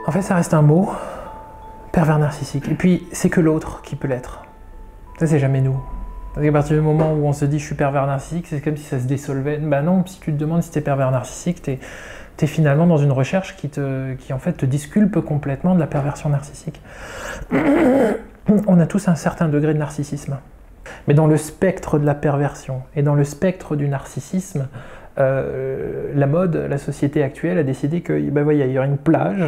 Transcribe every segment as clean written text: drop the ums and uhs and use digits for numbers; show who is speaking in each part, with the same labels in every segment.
Speaker 1: En fait, ça reste un mot, pervers narcissique. Et puis, c'est que l'autre qui peut l'être. Ça, c'est jamais nous. Parce qu'à partir du moment où on se dit je suis pervers narcissique, c'est comme si ça se dissolvait. Ben non, si tu te demandes si tu es pervers narcissique, tu es finalement dans une recherche qui en fait te disculpe complètement de la perversion narcissique. On a tous un certain degré de narcissisme. Mais dans le spectre de la perversion et dans le spectre du narcissisme, la mode, la société actuelle a décidé qu'il ben, y aurait une plage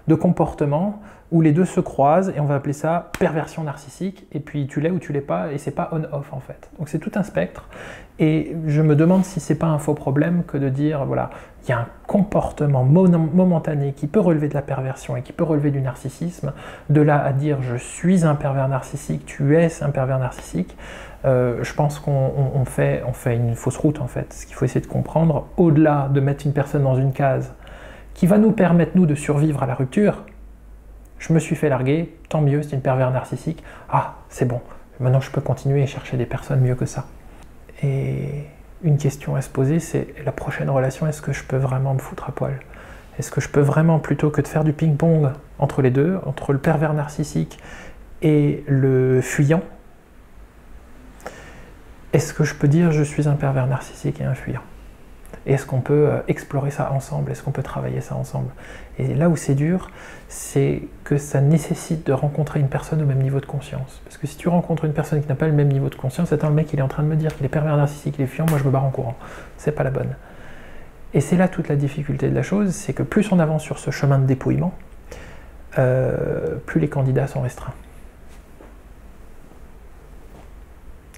Speaker 1: de comportements où les deux se croisent et on va appeler ça perversion narcissique, et puis tu l'es ou tu l'es pas, et c'est pas on-off en fait. Donc c'est tout un spectre, et je me demande si c'est pas un faux problème que de dire, voilà, il y a un comportement momentané qui peut relever de la perversion et qui peut relever du narcissisme, de là à dire je suis un pervers narcissique, tu es un pervers narcissique, je pense qu'on fait une fausse route en fait. Ce qu'il faut essayer de comprendre, au-delà de mettre une personne dans une case qui va nous permettre nous de survivre à la rupture, je me suis fait larguer, tant mieux, c'est une pervers narcissique. Ah, c'est bon, maintenant je peux continuer et chercher des personnes mieux que ça. Et une question à se poser, c'est la prochaine relation, est-ce que je peux vraiment me foutre à poil? Est-ce que je peux vraiment, plutôt que de faire du ping-pong entre les deux, entre le pervers narcissique et le fuyant, est-ce que je peux dire je suis un pervers narcissique et un fuyant? Et est-ce qu'on peut explorer ça ensemble? Est-ce qu'on peut travailler ça ensemble? Et là où c'est dur, c'est que ça nécessite de rencontrer une personne au même niveau de conscience. Parce que si tu rencontres une personne qui n'a pas le même niveau de conscience, attends, le mec il est en train de me dire qu'il est pervers narcissique, il est fuyant, moi je me barre en courant. C'est pas la bonne. Et c'est là toute la difficulté de la chose, c'est que plus on avance sur ce chemin de dépouillement, plus les candidats sont restreints.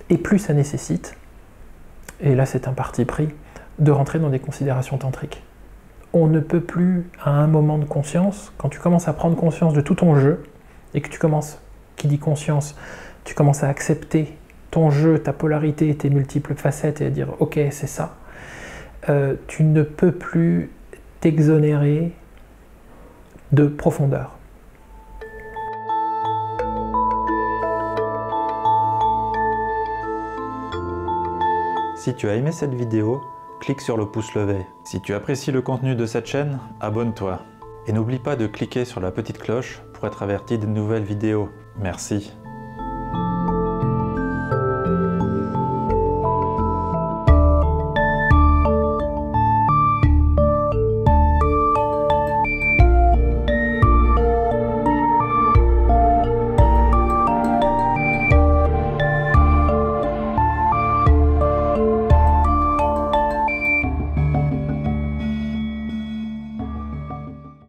Speaker 1: Et plus ça nécessite, et là c'est un parti pris, de rentrer dans des considérations tantriques. On ne peut plus, à un moment de conscience, quand tu commences à prendre conscience de tout ton jeu, et que tu commences, qui dit conscience, tu commences à accepter ton jeu, ta polarité, tes multiples facettes, et à dire « ok, c'est ça », tu ne peux plus t'exonérer de profondeur.
Speaker 2: Si tu as aimé cette vidéo, clique sur le pouce levé. Si tu apprécies le contenu de cette chaîne, abonne-toi. Et n'oublie pas de cliquer sur la petite cloche pour être averti de nouvelles vidéos. Merci.